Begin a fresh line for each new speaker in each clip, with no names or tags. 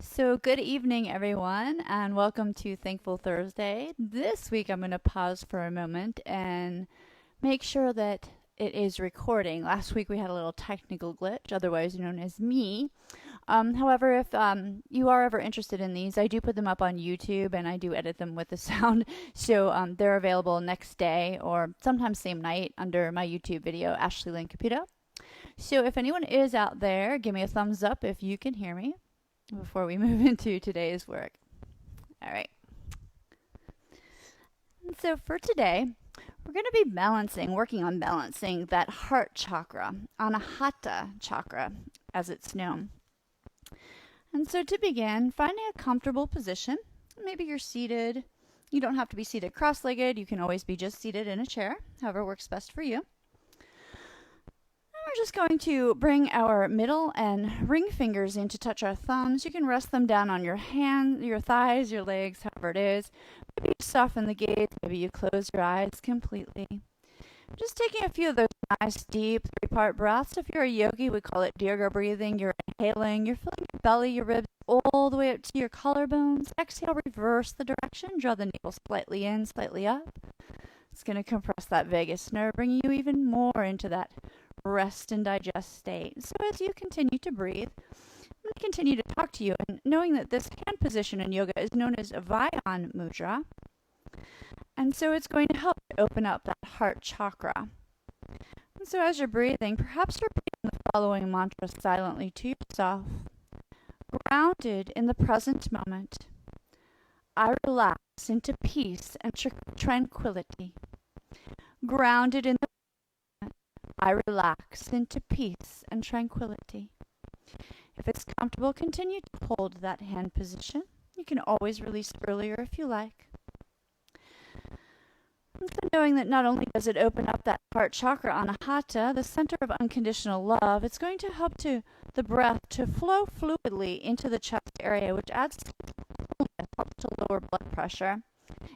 So, good evening, everyone, and welcome to Thankful Thursday. This week, I'm going to pause for a moment and make sure that it is recording. Last week, we had a little technical glitch, otherwise known as me. However, if you are ever interested in these, I do put them up on YouTube and I do edit them with the sound. So, they're available next day or sometimes same night under my YouTube video, Ashley Lynn Caputo. So, if anyone is out there, give me a thumbs up if you can hear me before we move into today's work. All right. And so for today, we're going to be working on balancing that heart chakra, Anahata chakra, as it's known. And so to begin, finding a comfortable position. Maybe you're seated. You don't have to be seated cross-legged. You can always be just seated in a chair, however works best for you. We're just going to bring our middle and ring fingers in to touch our thumbs. You can rest them down on your hands, your thighs, your legs, however it is. Maybe you soften the gaze. Maybe you close your eyes completely. Just taking a few of those nice deep three-part breaths. If you're a yogi, we call it Dirga breathing. You're inhaling. You're filling your belly, your ribs, all the way up to your collarbones. Exhale, reverse the direction. Draw the navel slightly in, slightly up. It's going to compress that vagus nerve, bringing you even more into that rest and digest state. So as you continue to breathe, I'm going to continue to talk to you, and knowing that this hand position in yoga is known as Vayan Mudra, and so it's going to help open up that heart chakra. And so as you're breathing, perhaps repeating the following mantra silently to yourself. Grounded in the present moment, I relax into peace and tranquility. Grounded in the I relax into peace and tranquility. If it's comfortable, continue to hold that hand position. You can always release earlier if you like. And so knowing that not only does it open up that heart chakra, Anahata, the center of unconditional love, it's going to help the breath to flow fluidly into the chest area, which adds to coolness, helps to lower blood pressure.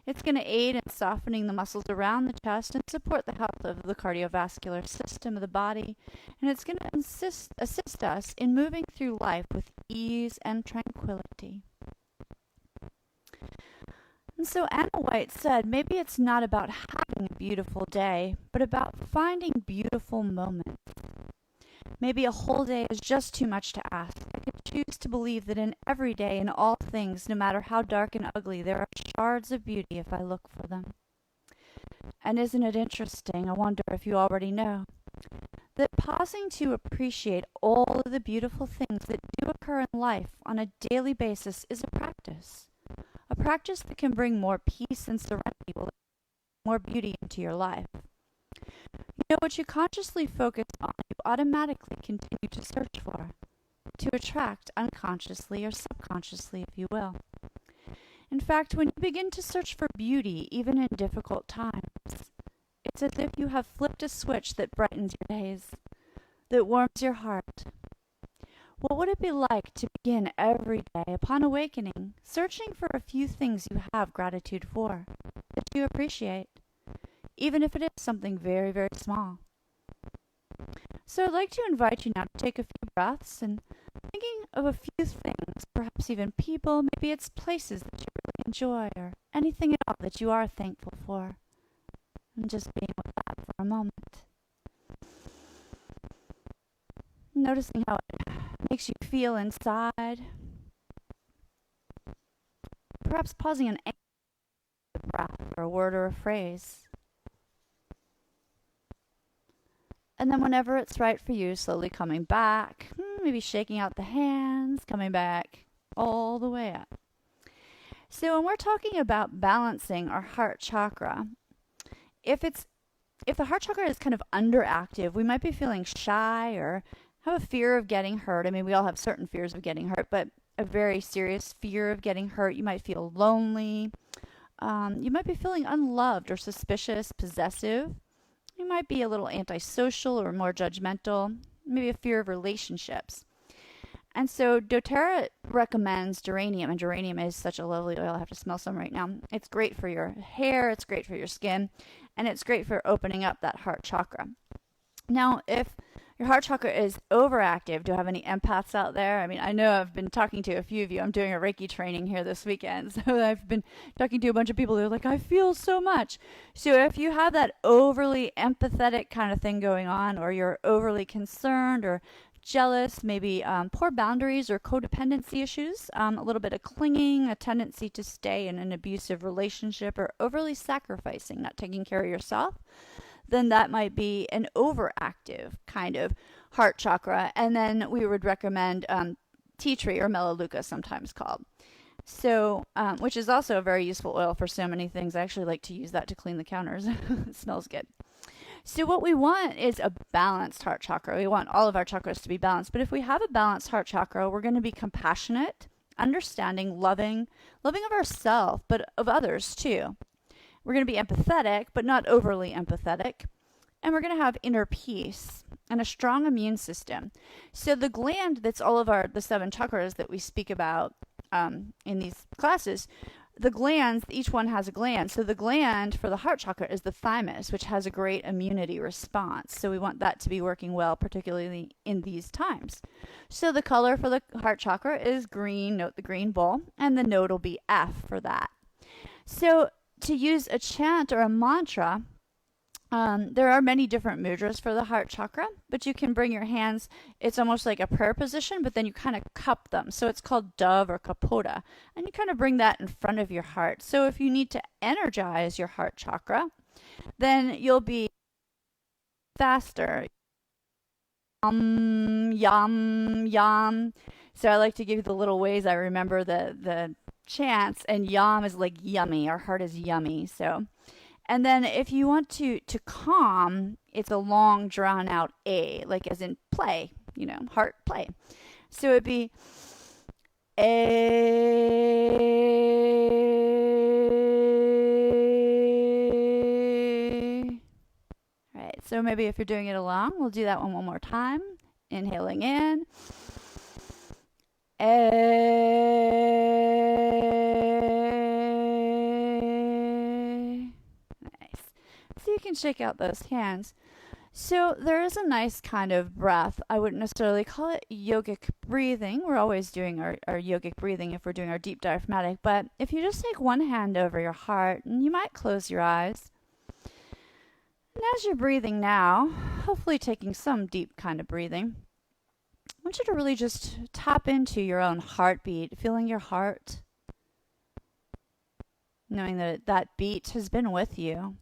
It's going to aid in softening the muscles around the chest and support the health of the cardiovascular system of the body. And it's going to assist us in moving through life with ease and tranquility. And so Anna White said, maybe it's not about having a beautiful day, but about finding beautiful moments. Maybe a whole day is just too much to ask. I could choose to believe that in every day, in all things, no matter how dark and ugly, there are shards of beauty if I look for them. And isn't it interesting, I wonder if you already know, that pausing to appreciate all of the beautiful things that do occur in life on a daily basis is a practice that can bring more peace and serenity, will more beauty into your life. You know, what you consciously focus on, you automatically continue to search for, to attract unconsciously or subconsciously, if you will. In fact, when you begin to search for beauty, even in difficult times, it's as if you have flipped a switch that brightens your days, that warms your heart. What would it be like to begin every day upon awakening, searching for a few things you have gratitude for, that you appreciate, even if it is something very, very small? So I'd like to invite you now to take a few breaths and thinking of a few things, perhaps even people, maybe it's places that you really enjoy or anything at all that you are thankful for. And just being with that for a moment. Noticing how it makes you feel inside. Perhaps pausing and a breath or a word or a phrase. And then whenever it's right for you, slowly coming back, maybe shaking out the hands, coming back all the way up. So when we're talking about balancing our heart chakra, if the heart chakra is kind of underactive, we might be feeling shy or have a fear of getting hurt. I mean, we all have certain fears of getting hurt, but a very serious fear of getting hurt. You might feel lonely. You might be feeling unloved or suspicious, possessive. You might be a little antisocial or more judgmental, maybe a fear of relationships. And so doTERRA recommends geranium, and geranium is such a lovely oil. I have to smell some right now. It's great for your hair, it's great for your skin, and it's great for opening up that heart chakra. Now, if your heart chakra is overactive. Do I have any empaths out there? I mean, I know I've been talking to a few of you. I'm doing a Reiki training here this weekend. So I've been talking to a bunch of people who are like, I feel so much. So if you have that overly empathetic kind of thing going on, or you're overly concerned or jealous, maybe poor boundaries or codependency issues, a little bit of clinging, a tendency to stay in an abusive relationship, or overly sacrificing, not taking care of yourself, then that might be an overactive kind of heart chakra. And then we would recommend tea tree or melaleuca, sometimes called. So, which is also a very useful oil for so many things. I actually like to use that to clean the counters. It smells good. So what we want is a balanced heart chakra. We want all of our chakras to be balanced. But if we have a balanced heart chakra, we're going to be compassionate, understanding, loving of ourselves, but of others too. We're going to be empathetic, but not overly empathetic. And we're going to have inner peace and a strong immune system. So the gland that's all of the 7 chakras that we speak about in these classes, the glands, each one has a gland. So the gland for the heart chakra is the thymus, which has a great immunity response. So we want that to be working well, particularly in these times. So the color for the heart chakra is green. Note the green bowl. And the note will be F for that. So to use a chant or a mantra, there are many different mudras for the heart chakra, but you can bring your hands, it's almost like a prayer position, but then you kind of cup them. So it's called dove or kapoda, and you kind of bring that in front of your heart. So if you need to energize your heart chakra, then you'll be faster. Yum, yum. So I like to give you the little ways I remember the chants, and yum is like yummy. Our heart is yummy. So, and then if you want to calm, it's a long drawn out A, like as in play, heart play. So it'd be A. Right. So maybe if you're doing it along, we'll do that one more time. Inhaling in. Nice. So you can shake out those hands. So there is a nice kind of breath. I wouldn't necessarily call it yogic breathing. We're always doing our yogic breathing if we're doing our deep diaphragmatic. But if you just take one hand over your heart, and you might close your eyes. And as you're breathing now, hopefully taking some deep kind of breathing, I want you to really just tap into your own heartbeat, feeling your heart, knowing that that beat has been with you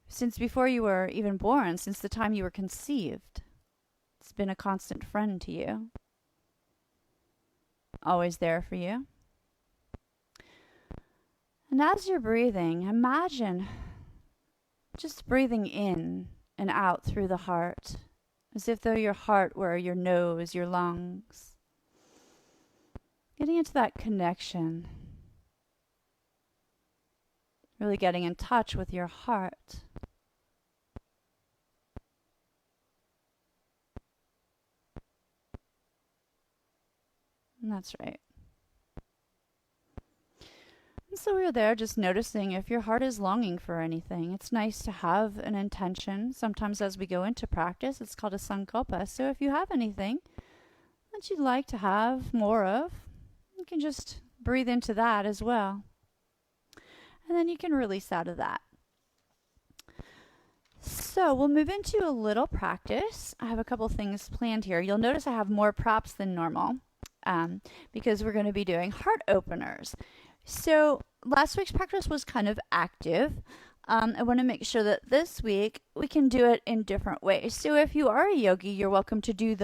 since before you were even born, since the time you were conceived. It's been a constant friend to you, always there for you. And as you're breathing, imagine just breathing in and out through the heart, as if though your heart were your nose, your lungs. Getting into that connection. Really getting in touch with your heart. And that's right. And so we're there just noticing if your heart is longing for anything. It's nice to have an intention. Sometimes as we go into practice, it's called a sankalpa. So if you have anything that you'd like to have more of, you can just breathe into that as well. And then you can release out of that. So we'll move into a little practice. I have a couple things planned here. You'll notice I have more props than normal because we're going to be doing heart openers. So last week's practice was kind of active. I want to make sure that this week we can do it in different ways. So if you are a yogi, you're welcome to do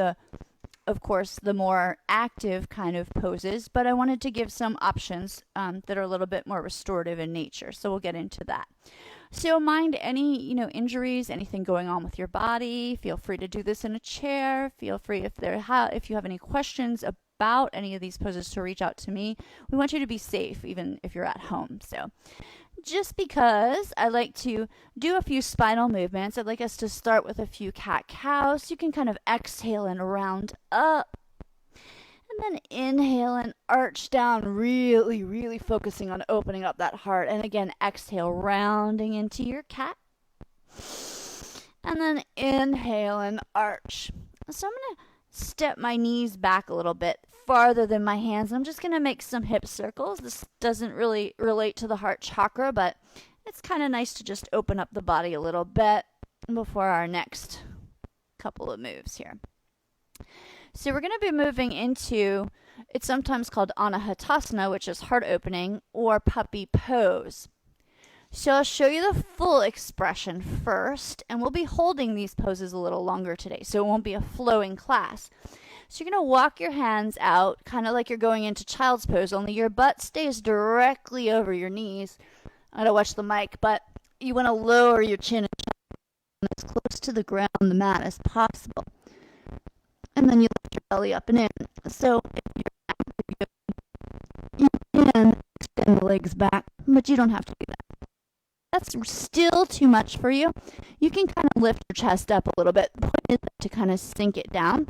of course, the more active kind of poses, but I wanted to give some options that are a little bit more restorative in nature. So we'll get into that. So mind any, injuries, anything going on with your body. Feel free to do this in a chair. Feel free if you have any questions about any of these poses to reach out to me. We want you to be safe even if you're at home. So just because I like to do a few spinal movements, I'd like us to start with a few cat-cows. You can kind of exhale and round up. And then inhale and arch down, really, really focusing on opening up that heart. And again, exhale, rounding into your cat. And then inhale and arch. So I'm going to step my knees back a little bit farther than my hands. I'm just going to make some hip circles. This doesn't really relate to the heart chakra, but it's kind of nice to just open up the body a little bit before our next couple of moves here. So we're going to be moving into, it's sometimes called Anahata, which is heart opening, or puppy pose. So I'll show you the full expression first, and we'll be holding these poses a little longer today, so it won't be a flowing class. So you're going to walk your hands out, kind of like you're going into child's pose, only your butt stays directly over your knees. I gotta watch the mic, but you want to lower your chin as close to the ground, the mat, as possible. And then you lift your belly up and in. So if you're active, you can extend the legs back, but you don't have to do that. That's still too much for you. You can kind of lift your chest up a little bit. The point is to kind of sink it down.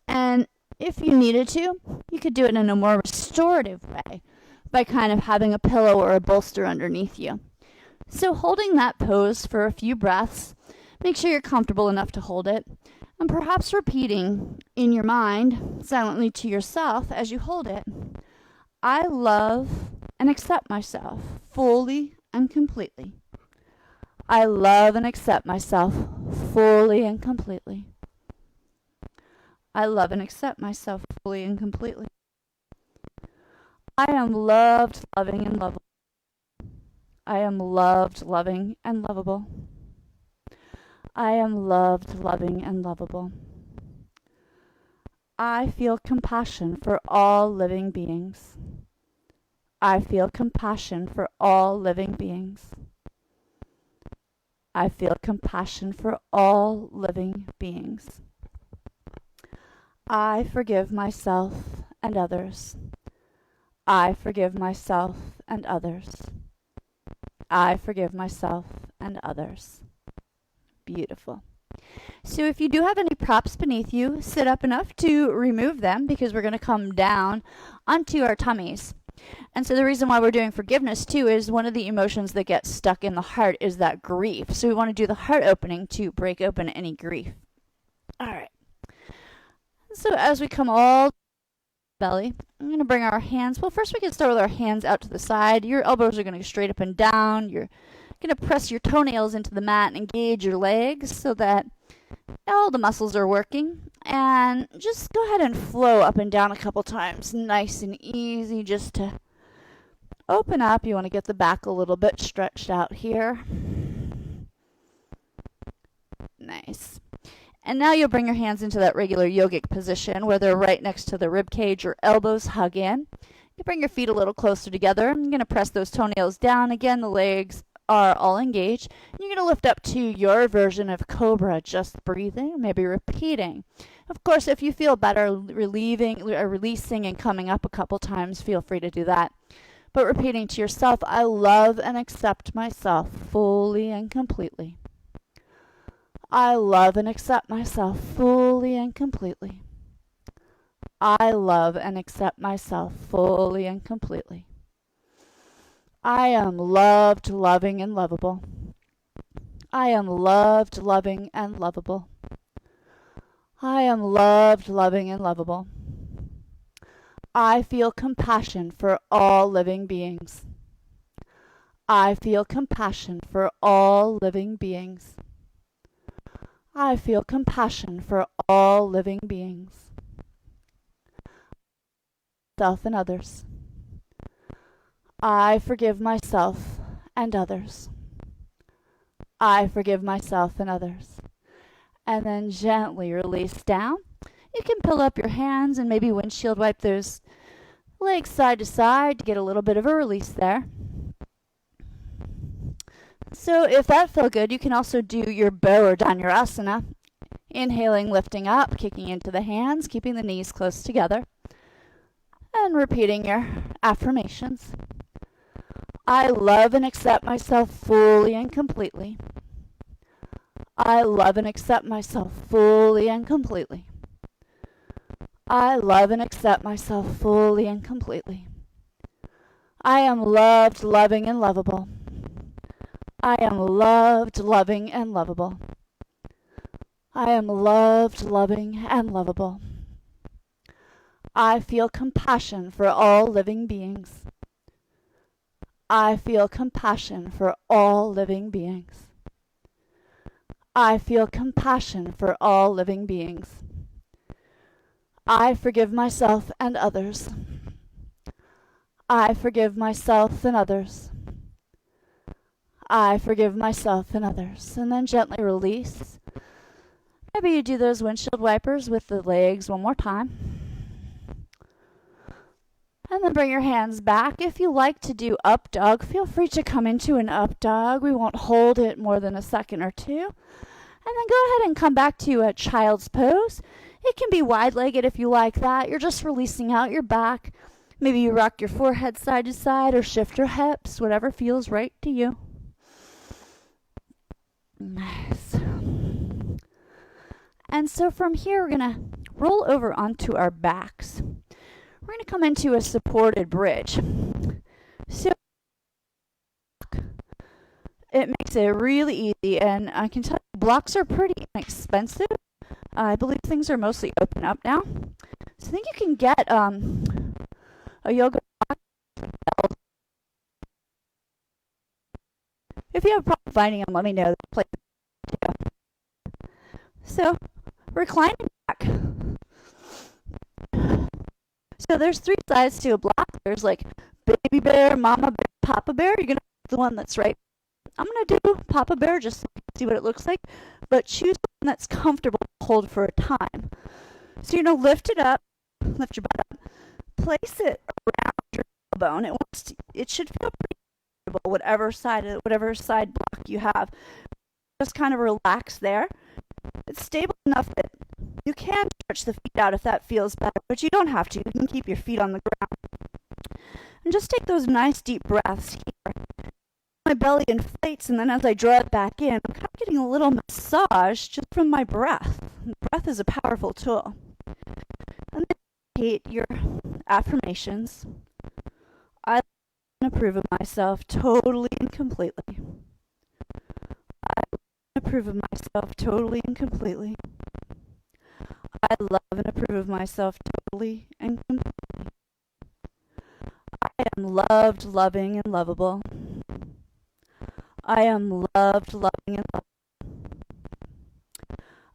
And if you needed to, you could do it in a more restorative way by kind of having a pillow or a bolster underneath you. So holding that pose for a few breaths, make sure you're comfortable enough to hold it, and perhaps repeating in your mind silently to yourself as you hold it, I love and accept myself fully and completely. I love and accept myself fully and completely. I love and accept myself fully and completely. I am loved, loving, and lovable. I am loved, loving, and lovable. I am loved, loving, and lovable. I feel compassion for all living beings. I feel compassion for all living beings. I feel compassion for all living beings. I forgive myself and others. I forgive myself and others. I forgive myself and others. Beautiful. So if you do have any props beneath you, sit up enough to remove them, because we're going to come down onto our tummies. And so the reason why we're doing forgiveness too is one of the emotions that gets stuck in the heart is that grief. So we want to do the heart opening to break open any grief. All right. So as we come all belly, I'm going to bring our hands, well, first we can start with our hands out to the side. Your elbows are going to go straight up and down. You're going to press your toenails into the mat and engage your legs so that all the muscles are working. And just go ahead and flow up and down a couple times, nice and easy, just to open up. You want to get the back a little bit stretched out here. Nice. And now you'll bring your hands into that regular yogic position where they're right next to the rib cage. Your elbows hug in. You bring your feet a little closer together. I'm going to press those toenails down. Again, the legs are all engaged. And you're going to lift up to your version of cobra, just breathing, maybe repeating. Of course, if you feel better releasing and coming up a couple times, feel free to do that. But repeating to yourself, I love and accept myself fully and completely. I love and accept myself fully and completely. I love and accept myself fully and completely. I am loved, loving, and lovable. I am loved, loving, and lovable. I am loved, loving, and lovable. I feel compassion for all living beings. I feel compassion for all living beings. I feel compassion for all living beings. Self and others. I forgive myself and others. I forgive myself and others. And then gently release down. You can pull up your hands and maybe windshield wipe those legs side to side to get a little bit of a release there. So if that felt good, you can also do your bow or dhanurasana. Inhaling, lifting up, kicking into the hands, keeping the knees close together. And repeating your affirmations. I love and accept myself fully and completely. I love and accept myself fully and completely. I love and accept myself fully and completely. I am loved, loving, and lovable. I am loved, loving, and lovable. I am loved, loving, and lovable. I feel compassion for all living beings. I feel compassion for all living beings. I feel compassion for all living beings. I forgive myself and others. I forgive myself and others. I forgive myself and others. And then gently release. Maybe you do those windshield wipers with the legs one more time. And then bring your hands back. If you like to do up dog, feel free to come into an up dog. We won't hold it more than a second or two. And then go ahead and come back to a child's pose. It can be wide-legged if you like that. You're just releasing out your back. Maybe you rock your forehead side to side or shift your hips, whatever feels right to you. Nice. And so from here, we're going to roll over onto our backs. We're going to come into a supported bridge. So it makes it really easy, and I can tell you blocks are pretty inexpensive. I believe things are mostly open up now. So I think you can get a yoga block. If you have a problem finding them, let me know. So reclining back. So there's three sides to a block. There's like baby bear, mama bear, papa bear. You're going to pick the one that's right. I'm going to do papa bear just so you can see what it looks like. But choose one that's comfortable to hold for a time. So you're going to lift it up, lift your butt up, place it around your tailbone. It should feel pretty comfortable, whatever side block you have. Just kind of relax there. It's stable enough that you can stretch the feet out if that feels better, but you don't have to. You can keep your feet on the ground. And just take those nice deep breaths here. My belly inflates, and then as I draw it back in, I'm kind of getting a little massage just from my breath. Breath is a powerful tool. And then repeat your affirmations. I approve of myself totally and completely. I approve of myself totally and completely. I love and approve of myself totally and completely. I am loved, loving, and lovable. I am loved, loving, and lovable.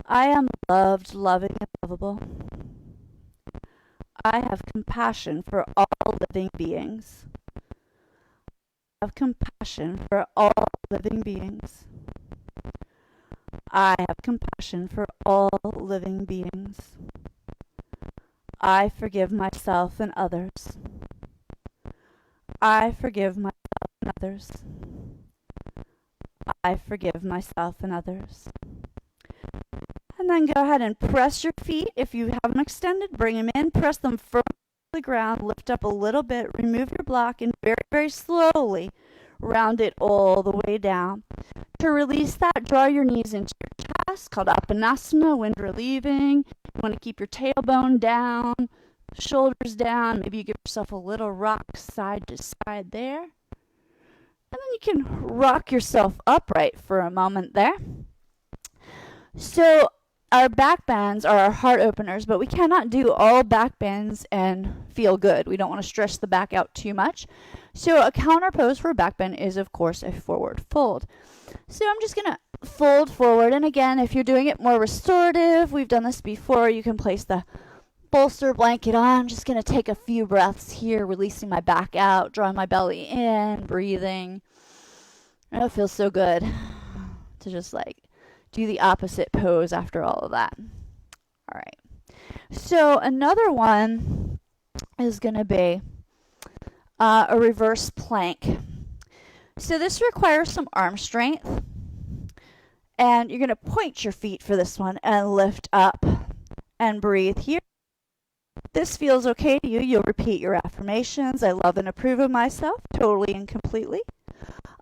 I am loved, loving, and lovable. I have compassion for all living beings. I have compassion for all living beings. I have compassion for all living beings. I forgive myself and others. I forgive myself and others. I forgive myself and others. And then go ahead and press your feet. If you have them extended, bring them in. Press them firmly to the ground. Lift up a little bit. Remove your block and very, very slowly round it all the way down. To release that, draw your knees into your chest, called Apanasana, wind relieving. You want to keep your tailbone down, shoulders down. Maybe you give yourself a little rock side to side there. And then you can rock yourself upright for a moment there. So our back bends are our heart openers, but we cannot do all back bends and feel good. We don't want to stretch the back out too much. So a counter pose for a back bend is, of course, a forward fold. So I'm just going to fold forward. And again, if you're doing it more restorative, we've done this before, you can place the bolster blanket on. I'm just going to take a few breaths here, releasing my back out, drawing my belly in, breathing. And it feels so good to just like do the opposite pose after all of that. All right. So another one is going to be a reverse plank. So this requires some arm strength. And you're going to point your feet for this one and lift up and breathe here. This feels okay to you. You'll repeat your affirmations. I love and approve of myself totally and completely.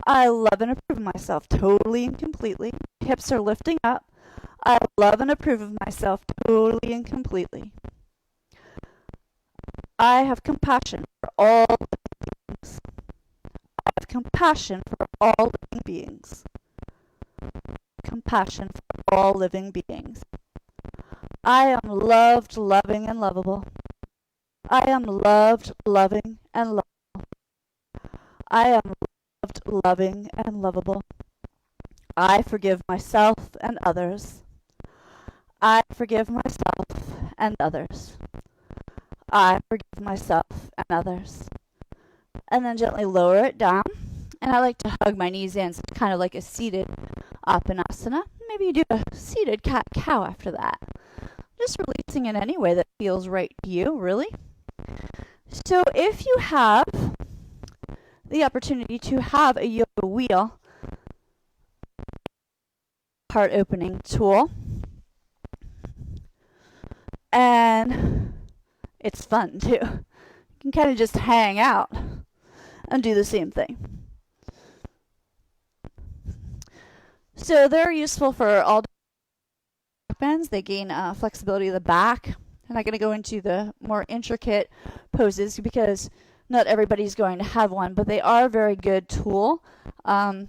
I love and approve of myself totally and completely. Hips are lifting up. I love and approve of myself totally and completely. I have compassion for all living beings. I have compassion for all living beings. Compassion for all living beings. I am loved, loving, and lovable. I am loved, loving, and lovable. I am loved, loving, and lovable. I forgive myself and others. I forgive myself and others. I forgive myself and others. And then gently lower it down. And I like to hug my knees in, so it's kind of like a seated Apanasana. Maybe you do a seated cat-cow after that. Just releasing in any way that feels right to you, really. So if you have the opportunity to have a yoga wheel, heart opening tool, and it's fun too. You can kind of just hang out and do the same thing. So they're useful for all bends. They gain flexibility of the back. I'm not going to go into the more intricate poses because not everybody's going to have one, but they are a very good tool. I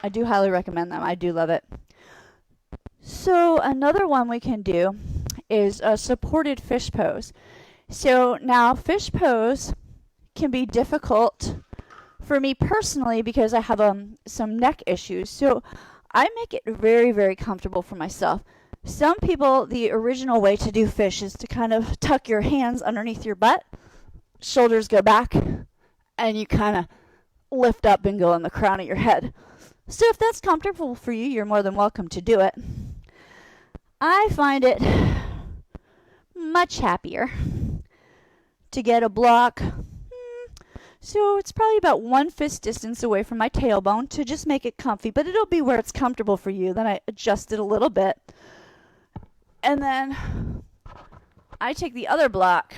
do highly recommend them. I do love it. So another one we can do is a supported fish pose. So now fish pose can be difficult for me personally because I have some neck issues. So I make it very, very comfortable for myself. Some people, the original way to do fish is to kind of tuck your hands underneath your butt, shoulders go back, and you kind of lift up and go on the crown of your head. So if that's comfortable for you, you're more than welcome to do it. I find it much happier to get a block. So it's probably about 1 fist distance away from my tailbone to just make it comfy, but it'll be where it's comfortable for you. Then I adjust it a little bit. And then I take the other block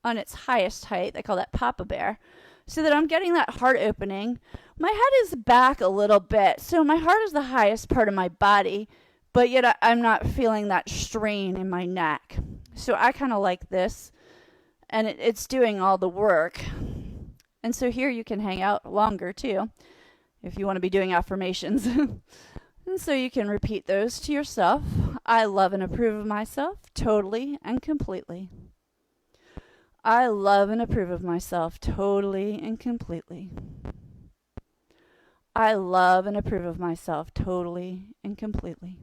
on its highest height. I call that Papa Bear. So that I'm getting that heart opening. My head is back a little bit. So my heart is the highest part of my body. But yet I'm not feeling that strain in my neck. So I kind of like this. And it's doing all the work. And so here you can hang out longer too. If you want to be doing affirmations. And so you can repeat those to yourself. I love and approve of myself totally and completely. I love and approve of myself totally and completely. I love and approve of myself totally and completely.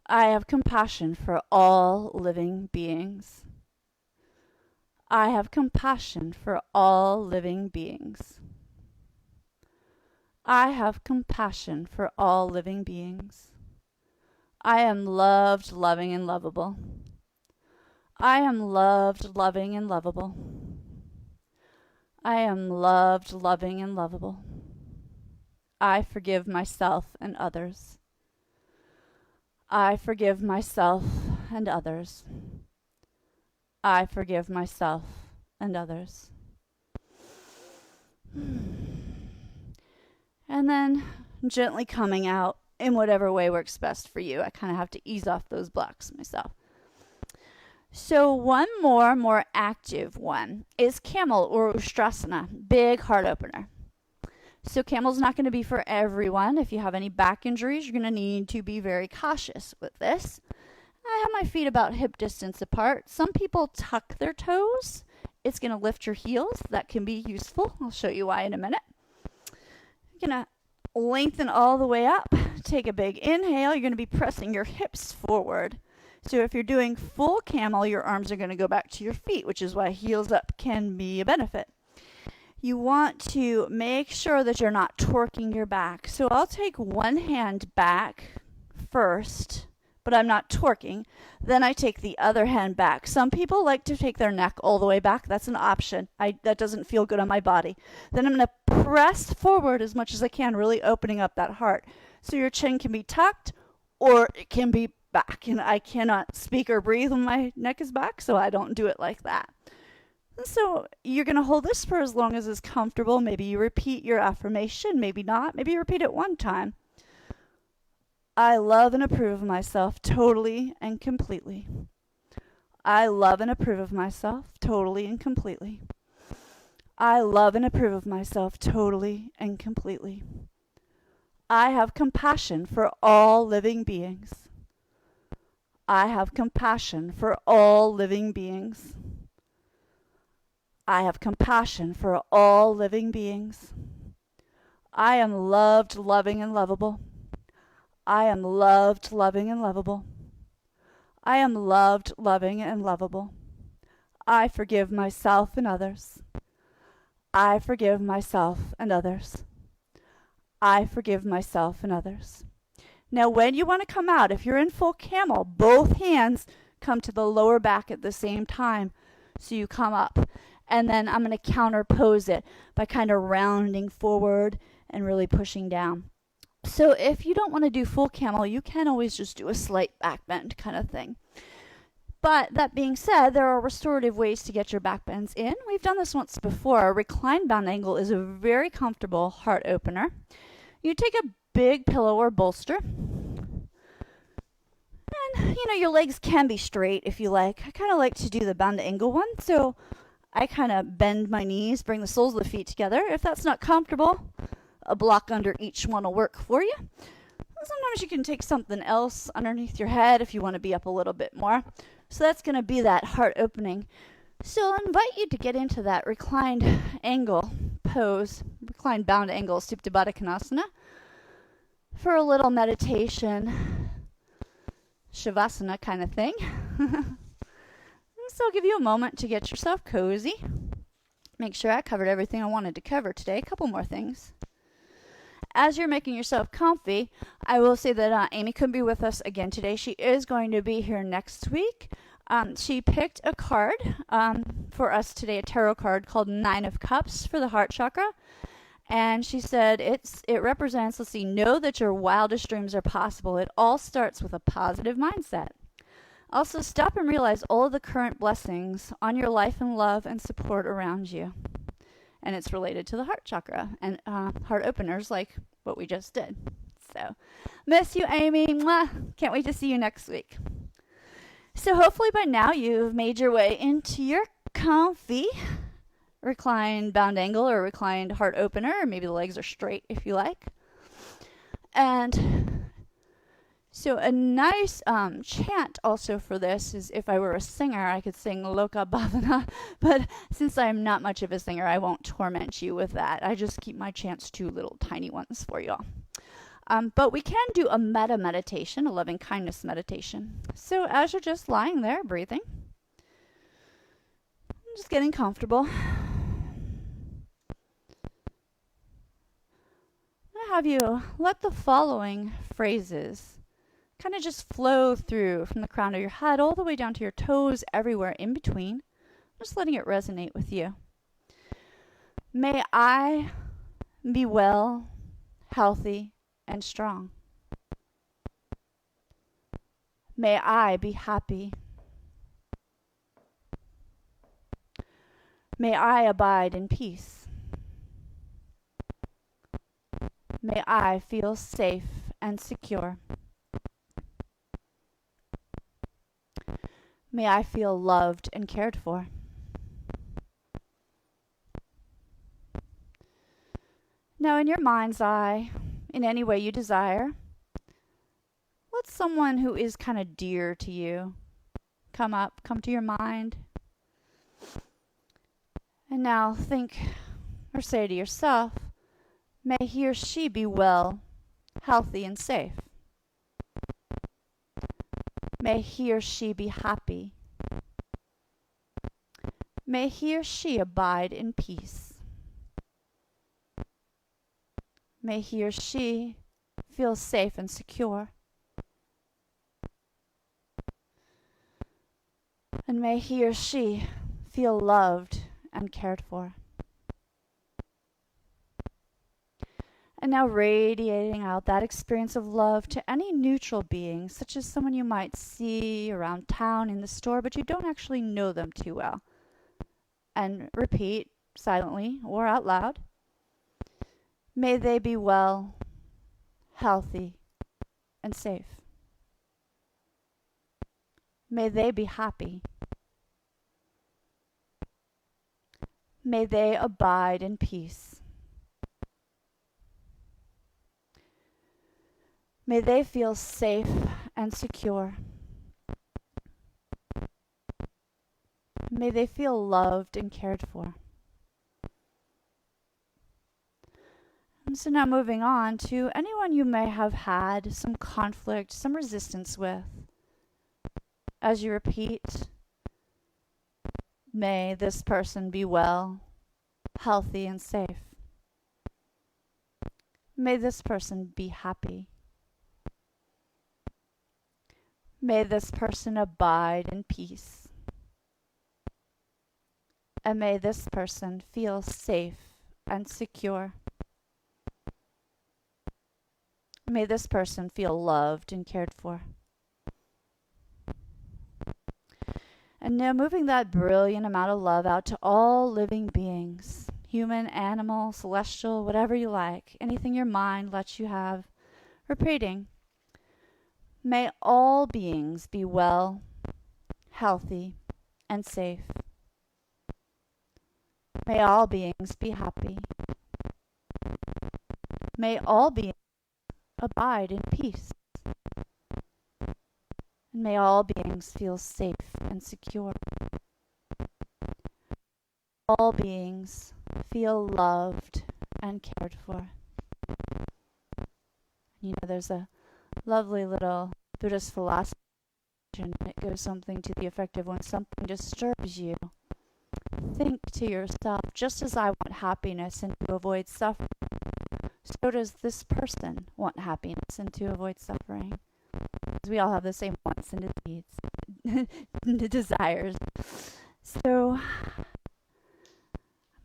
I have compassion for all living beings. I have compassion for all living beings. I have compassion for all living beings. I am loved, loving, and lovable. I am loved, loving, and lovable. I am loved, loving, and lovable. I forgive myself and others. I forgive myself and others. I forgive myself and others. And then gently coming out in whatever way works best for you. I kind of have to ease off those blocks myself. So one more active one is camel or Ustrasana, big heart opener. So camel's not going to be for everyone. If you have any back injuries, you're going to need to be very cautious with this. I have my feet about hip distance apart. Some people tuck their toes. It's going to lift your heels. That can be useful. I'll show you why in a minute. You're going to lengthen all the way up. Take a big inhale. You're going to be pressing your hips forward. So if you're doing full camel, your arms are going to go back to your feet, which is why heels up can be a benefit. You want to make sure that you're not torquing your back. So I'll take one hand back first, but I'm not torquing. Then I take the other hand back. Some people like to take their neck all the way back. That's an option. That doesn't feel good on my body. Then I'm going to press forward as much as I can, really opening up that heart. So your chin can be tucked or it can be back. And I cannot speak or breathe when my neck is back, so I don't do it like that. And so you're going to hold this for as long as it's comfortable. Maybe you repeat your affirmation, maybe not. Maybe you repeat it one time. I love and approve of myself totally and completely. I love and approve of myself totally and completely. I love and approve of myself totally and completely. I have compassion for all living beings. I have compassion for all living beings. I have compassion for all living beings. I am loved, loving, and lovable. I am loved, loving, and lovable. I am loved, loving, and lovable. I forgive myself and others. I forgive myself and others. I forgive myself and others. Now, when you want to come out, if you're in full camel, both hands come to the lower back at the same time. So you come up. And then I'm going to counterpose it by kind of rounding forward and really pushing down. So if you don't want to do full camel, you can always just do a slight back bend kind of thing. But that being said, there are restorative ways to get your back bends in. We've done this once before. A reclined bound angle is a very comfortable heart opener. You take a big pillow or bolster. And, your legs can be straight if you like. I kind of like to do the bound angle one. So I kind of bend my knees, bring the soles of the feet together. If that's not comfortable, a block under each one will work for you. Sometimes you can take something else underneath your head if you want to be up a little bit more. So that's going to be that heart opening. So I'll invite you to get into that reclined angle pose, reclined bound angle, Supta Baddha Konasana, for a little meditation, Shavasana kind of thing. So I'll give you a moment to get yourself cozy. Make sure I covered everything I wanted to cover today. A couple more things. As you're making yourself comfy, I will say that Amy couldn't be with us again today. She is going to be here next week. She picked a card for us today, a tarot card called Nine of Cups for the heart chakra. And she said it represents, know that your wildest dreams are possible. It all starts with a positive mindset. Also, stop and realize all of the current blessings on your life and love and support around you. And it's related to the heart chakra and heart openers like what we just did. So, miss you, Amy. Mwah. Can't wait to see you next week. So hopefully by now you've made your way into your comfy reclined bound angle or reclined heart opener, or maybe the legs are straight if you like. And so a nice chant also for this is, if I were a singer, I could sing Loka Bhavana, but since I'm not much of a singer, I won't torment you with that. I just keep my chants to little tiny ones for y'all. But we can do a metta meditation, a loving kindness meditation. So as you're just lying there, breathing, just getting comfortable, I have you let the following phrases kind of just flow through from the crown of your head all the way down to your toes, everywhere in between. Just letting it resonate with you. May I be well, healthy, and strong. May I be happy. May I abide in peace. May I feel safe and secure. May I feel loved and cared for. Now, in your mind's eye, in any way you desire, let someone who is kind of dear to you come to your mind. And now think or say to yourself, may he or she be well, healthy, and safe. May he or she be happy. May he or she abide in peace. May he or she feel safe and secure. And may he or she feel loved and cared for. And now radiating out that experience of love to any neutral being, such as someone you might see around town, in the store, but you don't actually know them too well. And repeat silently or out loud. May they be well, healthy, and safe. May they be happy. May they abide in peace. May they feel safe and secure. May they feel loved and cared for. And so now moving on to anyone you may have had some conflict, some resistance with. As you repeat, may this person be well, healthy, and safe. May this person be happy. May this person abide in peace. And may this person feel safe and secure. May this person feel loved and cared for. And now moving that brilliant amount of love out to all living beings, human, animal, celestial, whatever you like, anything your mind lets you have. Repeating, may all beings be well, healthy, and safe. May all beings be happy. May all beings abide in peace. And may all beings feel safe and secure. All beings feel loved and cared for. You know, there's a lovely little Buddhist philosophy, and it goes something to the effect of when something disturbs you, think to yourself, just as I want happiness and to avoid suffering, so does this person want happiness and to avoid suffering. Because we all have the same wants and needs, desires. So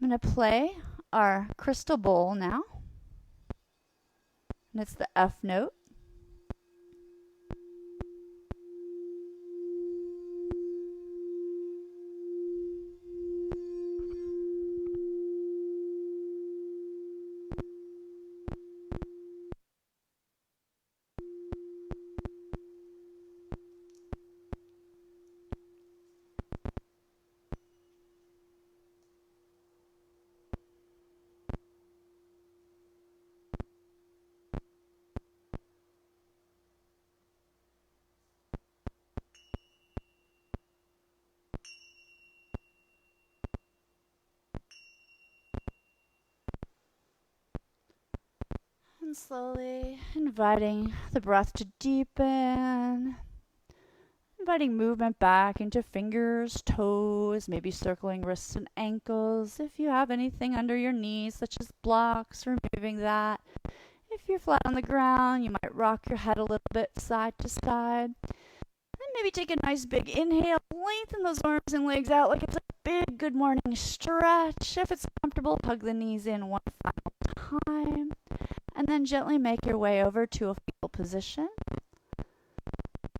I'm going to play our crystal bowl now. And it's the F note. And slowly inviting the breath to deepen. Inviting movement back into fingers, toes, maybe circling wrists and ankles. If you have anything under your knees, such as blocks, removing that. If you're flat on the ground, you might rock your head a little bit side to side. Then maybe take a nice big inhale, lengthen those arms and legs out like it's a big good morning stretch. If it's comfortable, hug the knees in one final time. And then gently make your way over to a fetal position.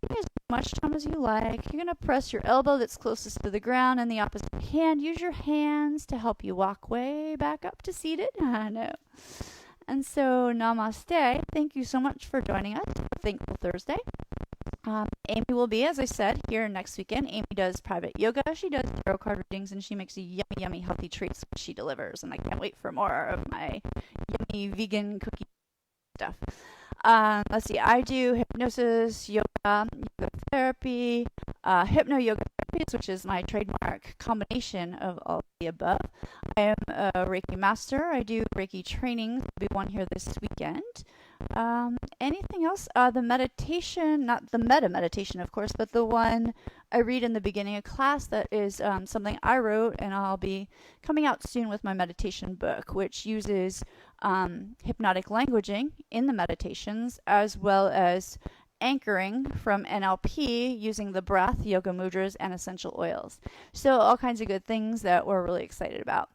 Take as much time as you like. You're going to press your elbow that's closest to the ground and the opposite hand. Use your hands to help you walk way back up to seated. I know. And so, namaste. Thank you so much for joining us for Thankful Thursday. Amy will be, as I said, here next weekend. Amy does private yoga. She does tarot card readings, and she makes yummy, yummy, healthy treats she delivers. And I can't wait for more of my yummy vegan cookie stuff. Let's see. I do hypnosis, yoga therapy, hypno-yoga therapies, which is my trademark combination of all the above. I am a Reiki master. I do Reiki trainings. There'll be one here this weekend. Anything else? The meditation, not the meta meditation, of course, but the one I read in the beginning of class that is something I wrote, and I'll be coming out soon with my meditation book, which uses hypnotic languaging in the meditations, as well as anchoring from NLP using the breath, yoga mudras, and essential oils. So all kinds of good things that we're really excited about.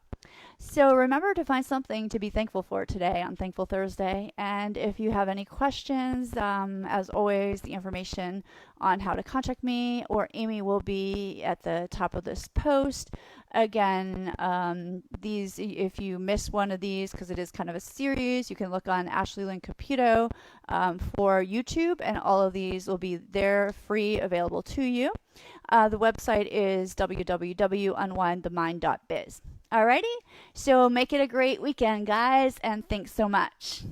So remember to find something to be thankful for today on Thankful Thursday. And if you have any questions, as always, the information on how to contact me or Amy will be at the top of this post. Again, these, if you miss one of these, because it is kind of a series, you can look on Ashley Lynn Caputo for YouTube, and all of these will be there free, available to you. The website is www.unwindthemind.biz. Alrighty, so make it a great weekend, guys, and thanks so much.